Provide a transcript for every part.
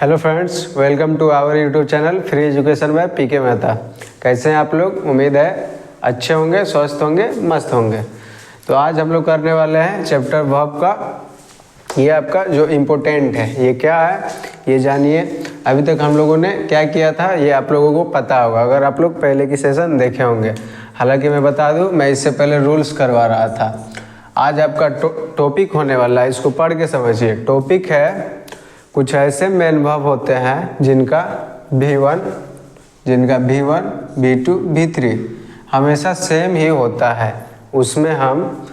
Hello friends, welcome to our YouTube channel free education में PK Mehta. कैसे हैं आप लोग? उम्मीद है अच्छे होंगे, स्वस्थ होंगे, मस्त होंगे। तो आज हम लोग करने वाले हैं चैप्टर वर्ब का। ये आपका जो इम्पोर्टेंट है, ये क्या है ये जानिए। अभी तक हम लोगों ने क्या किया था ये आप लोगों को पता होगा अगर आप लोग पहले की सेशन देखे होंगे। हालांकि मैं बता दूं, मैं इससे पहले रूल्स करवा रहा था। आज आपका टॉपिक होने वाला है, इसको पढ़ के समझिए। टॉपिक है कुछ ऐसे मेन वर्ब होते हैं जिनका V1, V2, V3 हमेशा सेम ही होता है। उसमें हम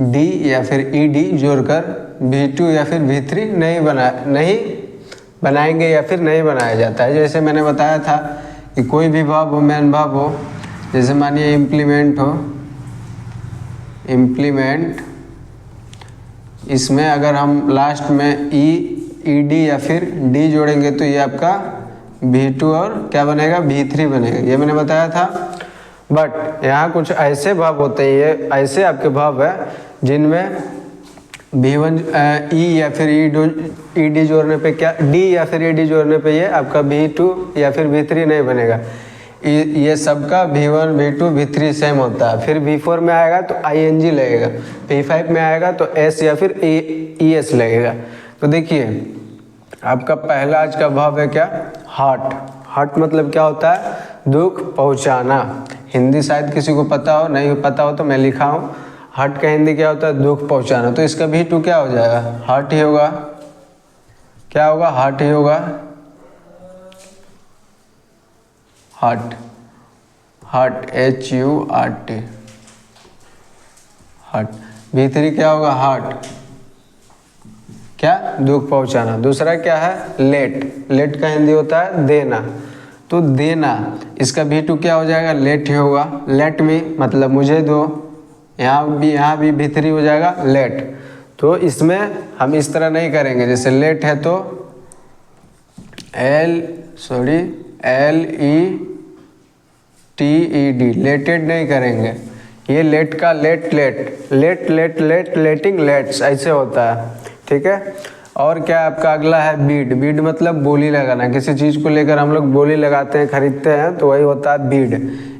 D या फिर ED जोड़कर V2 या फिर V3 नहीं बनाएंगे या फिर नहीं बनाया जाता है। जैसे मैंने बताया था कि कोई भी वर्ब हो, मेन वर्ब हो, जैसे मानिए इम्प्लीमेंट हो, इम्प्लीमेंट, इसमें अगर हम लास्ट में ED या फिर D जोड़ेंगे तो ये आपका V2 और क्या बनेगा, V3 बनेगा। ये मैंने बताया था। बट यहाँ कुछ ऐसे वर्ब होते हैं, ये ऐसे आपके वर्ब है जिनमें V1 E या फिर ED जोड़ने पे क्या, D या फिर ED जोड़ने पे ये आपका V2 या फिर V3 नहीं बनेगा। ये सबका V1, V2, V3 सेम होता है। फिर V4 में आएगा तो ING लगेगा, V5 में आएगा तो S या फिर ES लगेगा। तो देखिए आपका पहला आज का वर्ब है क्या, हर्ट। हर्ट मतलब क्या होता है, दुख पहुंचाना। हिंदी शायद किसी को पता हो, नहीं पता हो तो मैं लिखा हूँ। हर्ट का हिंदी क्या होता है, दुख पहुंचाना। तो इसका V2 क्या हो जाएगा, हर्ट ही होगा। क्या होगा, हर्ट ही होगा। Hurt, hurt HURT, hurt. V3 क्या होगा, हर्ट, क्या, दुख पहुंचाना। दूसरा क्या है, लेट। लेट का हिंदी होता है देना। तो देना, इसका V2 क्या हो जाएगा, लेट ही होगा। लेट मी मतलब मुझे दो। यहाँ भी V3 हो जाएगा, लेट। तो इसमें हम इस तरह नहीं करेंगे। जैसे लेट है तो LETED, लेटेड नहीं करेंगे। ये लेट का लेटिंग, लेट्स ऐसे होता है, ठीक है। और क्या आपका अगला है बीड। बीड मतलब बोली लगाना। किसी चीज़ को लेकर हम लोग बोली लगाते हैं, खरीदते हैं, तो वही होता है बीड।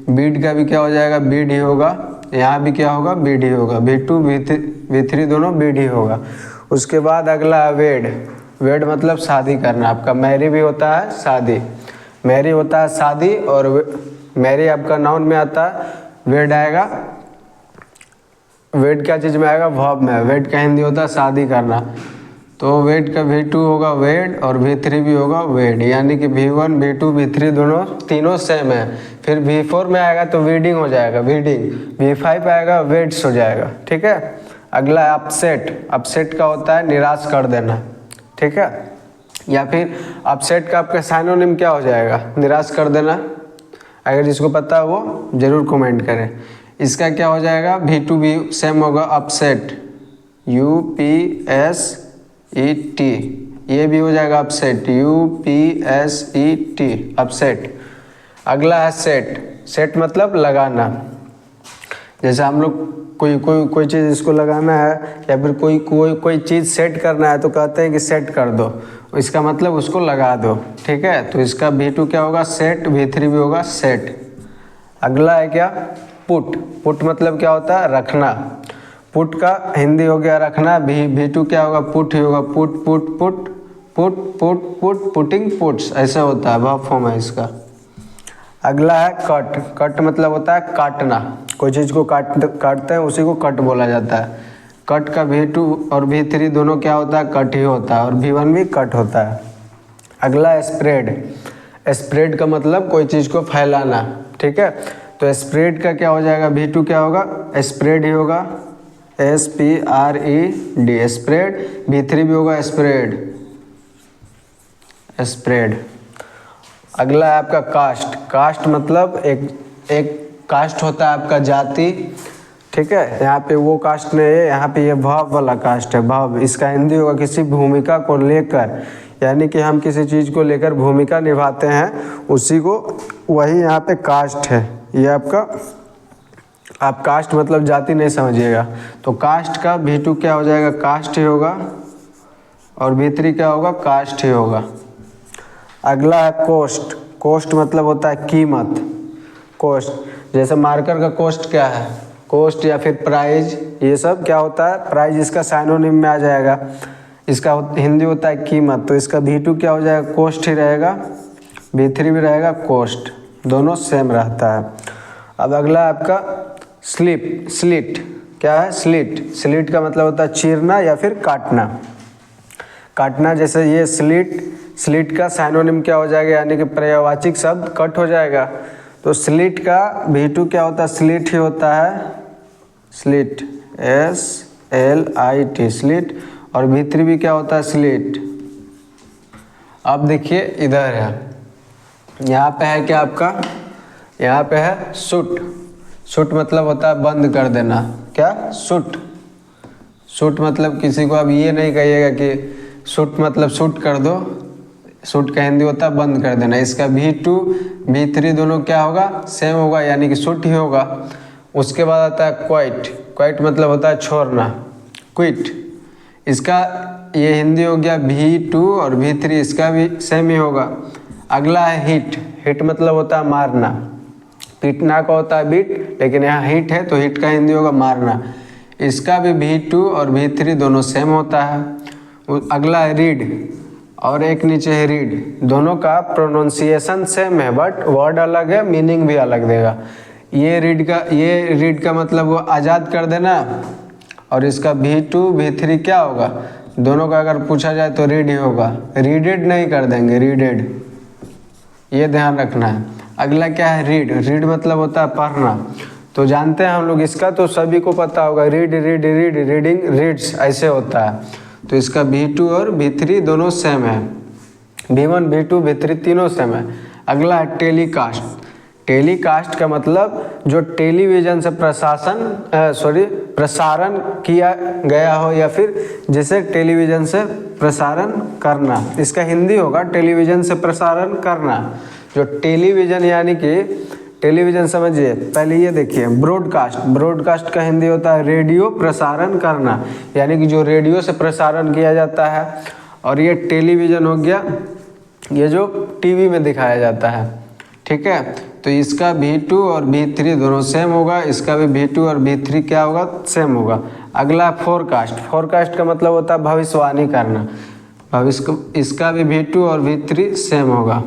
बीड का भी क्या हो जाएगा, बीड ही होगा। यहाँ भी क्या होगा, बीड ही होगा। V2 V3 दोनों बीड ही होगा। उसके बाद अगला है वेड। वेड मतलब शादी करना। आपका मैरी भी होता है शादी, मैरी होता है शादी, और मैरी आपका नाउन में आता है। वेड आएगा, वेड क्या चीज़ में आएगा, वर्ब में। वेड का हिंदी होता है शादी करना। तो वेड का V2 होगा वेड, और V3 भी होगा वेड। यानी कि V1, V2, V3 तीनों सेम है। फिर V4 में आएगा तो वीडिंग हो जाएगा, वीडिंग। V5 आएगा, वेड्स हो जाएगा, ठीक है। अगला है अपसेट। अपसेट का होता है निराश कर देना, ठीक है। या फिर अपसेट का आपका साइनोनिम क्या हो जाएगा, निराश कर देना। अगर जिसको पता है वो ज़रूर कमेंट करें। इसका क्या हो जाएगा, V2 भी सेम होगा, अपसेट, UPSET। ये भी हो जाएगा अपसेट, UPSET, अपसेट। अगला है सेट। सेट मतलब लगाना। जैसे हम लोग कोई चीज़ इसको लगाना है, या फिर कोई चीज़ सेट करना है तो कहते हैं कि सेट कर दो। इसका मतलब उसको लगा दो, ठीक है। तो इसका V2 क्या होगा, सेट। V3 भी होगा सेट। अगला है क्या, पुट। पुट मतलब क्या होता है, रखना। पुट का हिंदी हो गया रखना। V2 क्या होगा, पुट ही होगा। Put put put put put put putting, puts ऐसा होता है, वर्ब फॉर्म है इसका। अगला है कट। कट मतलब होता है काटना। कोई चीज़ को काटते हैं उसी को कट बोला जाता है। कट का V2 और V3 दोनों क्या होता है, कट ही होता है, और V1 भी कट होता है। अगला है स्प्रेड। स्प्रेड का मतलब कोई चीज़ को फैलाना, ठीक है। तो स्प्रेड का क्या हो जाएगा, V2 क्या होगा, स्प्रेड ही होगा, SPRED, स्प्रेड। V3 भी होगा स्प्रेड, स्प्रेड। अगला है आपका कास्ट। कास्ट मतलब एक कास्ट होता है आपका जाति, ठीक है। यहाँ पे वो कास्ट नहीं है, यहाँ पे ये वर्ब वाला कास्ट है, वर्ब। इसका हिंदी होगा किसी भूमिका को लेकर, यानी कि हम किसी चीज़ को लेकर भूमिका निभाते हैं, उसी को वही यहाँ पे कास्ट है। ये आपका, आप कास्ट मतलब जाति नहीं समझिएगा। तो कास्ट का V2 क्या हो जाएगा, कास्ट ही होगा, और V3 क्या होगा, कास्ट ही होगा। अगला है कोस्ट। कोस्ट मतलब होता है कीमत। कोस्ट जैसे मार्कर का कोस्ट क्या है, कोस्ट या फिर प्राइज, ये सब क्या होता है, प्राइज इसका साइनोनिम में आ जाएगा। इसका हिंदी होता है कीमत, तो इसका V2 क्या हो जाएगा, कोस्ट ही रहेगा, V3 भी रहेगा कोस्ट, दोनों सेम रहता है। अब अगला है आपका स्लिप। स्लिट क्या है, स्लिट। स्लिट का मतलब होता है चीरना या फिर काटना। काटना, जैसे ये स्लिट, स्लिट का साइनोनिम क्या हो जाएगा, यानी कि पर्यायवाची शब्द कट हो जाएगा। तो स्लिट का V2 क्या होता है, स्लिट ही होता है, स्लिट, SLIT, स्लिट। और V3 भी क्या होता है, स्लिट। अब देखिए इधर है, यहाँ पे है क्या आपका, यहाँ पे है शूट। शूट मतलब होता है बंद कर देना। क्या, शूट। शूट मतलब किसी को अब ये नहीं कहिएगा कि शूट मतलब शूट कर दो, शूट का हिंदी होता है बंद कर देना। इसका V2 V3 दोनों क्या होगा, सेम होगा, यानी कि शूट ही होगा। उसके बाद आता है क्वाइट। क्वाइट मतलब होता है छोड़ना, क्विट। इसका ये हिंदी हो गया V2 और V3, इसका भी सेम ही होगा। अगला है हिट। हिट मतलब होता है मारना। पीटना का होता है बीट, लेकिन यहाँ हिट है तो हिट का हिंदी होगा मारना। इसका भी V2 और V3 दोनों सेम होता है। अगला है रीड, और एक नीचे है रीड। दोनों का प्रोनाउंसिएशन सेम है, बट वर्ड अलग है, मीनिंग भी अलग देगा। ये रीड का मतलब वो आज़ाद कर देना, और इसका V2 V3 क्या होगा, दोनों का अगर पूछा जाए तो रीड ही होगा, रीडेड नहीं कर देंगे, रीडेड, ये ध्यान रखना है। अगला क्या है, रीड। रीड मतलब होता है पढ़ना, तो जानते हैं हम लोग इसका, तो सभी को पता होगा, read read read, reading reads, ऐसे होता है। तो इसका V2 और V3 दोनों सेम है, V1 V2 V3 तीनों सेम है। अगला है टेलीकास्ट। टेलीकास्ट का मतलब जो टेलीविज़न से प्रसारण किया गया हो, या फिर जिसे टेलीविज़न से प्रसारण करना, इसका हिंदी होगा टेलीविज़न से प्रसारण करना। जो टेलीविज़न यानी कि टेलीविज़न समझिए, पहले ये देखिए ब्रॉडकास्ट। ब्रॉडकास्ट का हिंदी होता है रेडियो प्रसारण करना, यानी कि जो रेडियो से प्रसारण किया जाता है। और ये टेलीविज़न हो गया, ये जो टीवी में दिखाया जाता है, ठीक है। तो इसका V2 और V3 दोनों सेम होगा, इसका भी V2 और V3 क्या होगा, सेम होगा। अगला फोरकास्ट। फोरकास्ट का मतलब होता है भविष्यवाणी करना, भविष्य, इसका भी V2 और V3 सेम होगा।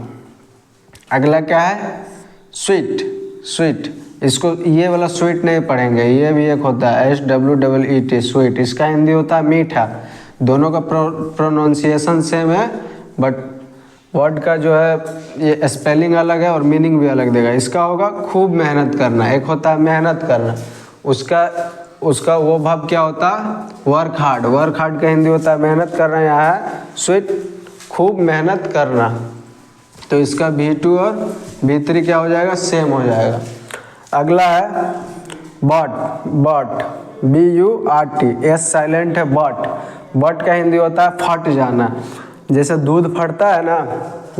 अगला क्या है, स्वीट। स्वीट, इसको ये वाला स्वीट नहीं पढ़ेंगे, ये भी एक होता है SWEET, स्वीट। इसका हिंदी होता है मीठा। दोनों का प्रोनाउंसिएशन सेम है, बट वर्ड का जो है ये स्पेलिंग अलग है और मीनिंग भी अलग देगा। इसका होगा खूब मेहनत करना, एक होता है मेहनत करना, उसका वो भाव क्या होता है, वर्क हार्ड। वर्क हार्ड का हिंदी होता है मेहनत करना, यहाँ है स्वीट, खूब मेहनत करना। तो इसका V2 और V3 क्या हो जाएगा, सेम हो जाएगा। अगला है but. But BURT, S silent है, बट। बट का हिंदी होता है फट जाना। जैसे दूध फटता है ना,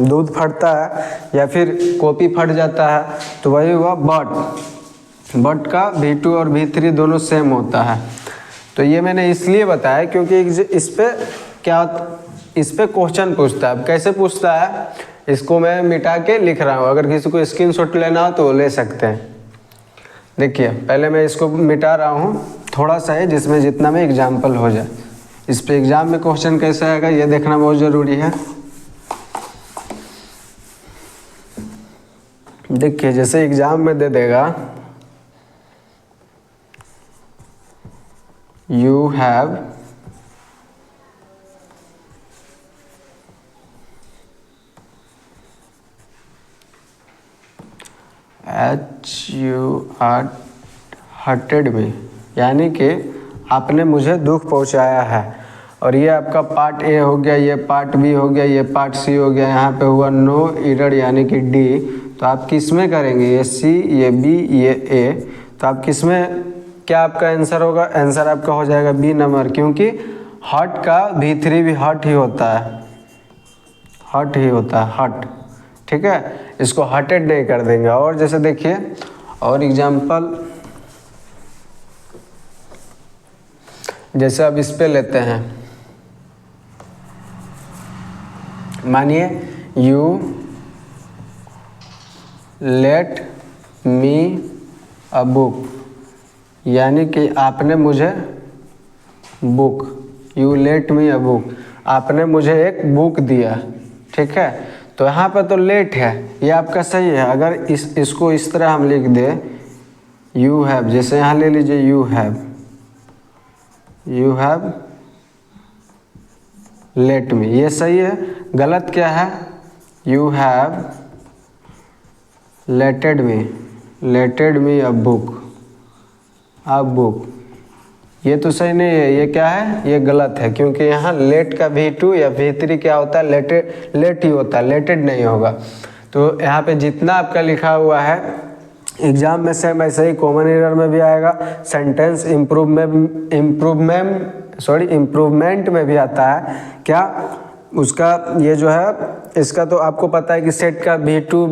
दूध फटता है, या फिर कॉपी फट जाता है, तो वही हुआ बट। बट का V2 और V3 दोनों सेम होता है। तो ये मैंने इसलिए बताया क्योंकि इस पे क्वेश्चन पूछता है। कैसे पूछता है, इसको मैं मिटा के लिख रहा हूँ, अगर किसी को स्क्रीनशॉट लेना हो तो ले सकते हैं। देखिए पहले मैं इसको मिटा रहा हूँ, थोड़ा सा है जिसमें जितना में एग्जाम्पल हो जाए। इस पे एग्जाम में क्वेश्चन कैसे आएगा ये देखना बहुत ज़रूरी है। देखिए जैसे एग्जाम में दे देगा, यू हैव hurted me, यानी कि आपने मुझे दुख पहुंचाया है। और ये आपका पार्ट ए हो गया, ये पार्ट बी हो गया, ये पार्ट सी हो गया। यहाँ पे हुआ नो एरर यानी कि डी। तो आप किस में करेंगे, ये सी, ये बी, ये ए। तो आप किस में, क्या आपका आंसर होगा, आंसर आपका हो जाएगा बी नंबर, क्योंकि हट का V3 भी हट ही होता है, हट ही होता है, हट, ठीक है। इसको हटेड नहीं कर देंगे। और जैसे देखिए और एग्जाम्पल, जैसे अब इस पे लेते हैं, मानिए you let me a book, यानी कि आपने मुझे book, you let me a book, आपने मुझे एक बुक दिया। ठीक है, तो यहाँ पर तो लेट है, ये आपका सही है। अगर इसको इस तरह हम लिख दे यू हैव, जैसे यहाँ ले लीजिए यू हैव लेट मी, ये सही है। गलत क्या है, you have letted me a book, ये तो सही नहीं है, ये क्या है, ये गलत है, क्योंकि यहाँ लेट का V2 या V3 क्या होता है, लेट ही होता है, लेटेड नहीं होगा। तो यहाँ पे जितना आपका लिखा हुआ है एग्जाम में सेम ऐसे ही कॉमन एरर में भी आएगा, सेंटेंस इम्प्रूवमेंट में भी आता है। क्या उसका ये जो है इसका तो आपको पता है कि सेट का V2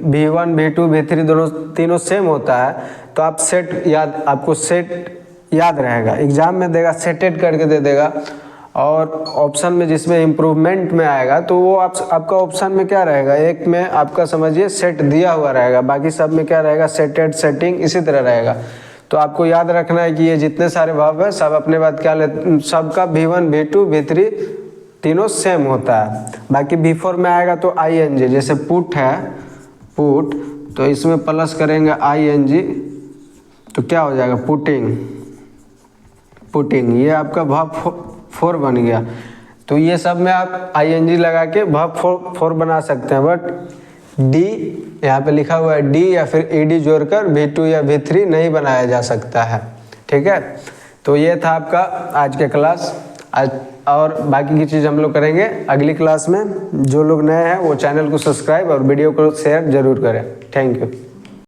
V1 V2 V3 दोनों तीनों सेम होता है, तो आप आपको सेट याद रहेगा, एग्जाम में देगा सेटेड करके दे देगा। और ऑप्शन में जिसमें इम्प्रूवमेंट में आएगा तो वो आपका ऑप्शन में क्या रहेगा, एक में आपका समझिए सेट दिया हुआ रहेगा, बाकी सब में क्या रहेगा, सेटेड सेटिंग इसी तरह रहेगा। तो आपको याद रखना है कि ये जितने सारे वर्ब है सब अपने बाद क्या सबका V1 V2 V3 तीनों सेम होता है। बाकी V4 में आएगा तो ING, जैसे पुट है पुट, तो इसमें प्लस करेंगे ING तो क्या हो जाएगा, पुटिंग, ये आपका वर्ब 4 बन गया। तो ये सब में आप ING लगा के वर्ब 4 बना सकते हैं, बट डी यहाँ पे लिखा हुआ है डी या फिर ED जोड़कर V2 या V3 नहीं बनाया जा सकता है। ठीक है, तो ये था आपका आज के क्लास। आज और बाकी की चीज़ हम लोग करेंगे अगली क्लास में। जो लोग नए हैं वो चैनल को सब्सक्राइब और वीडियो को शेयर जरूर करें। Thank you.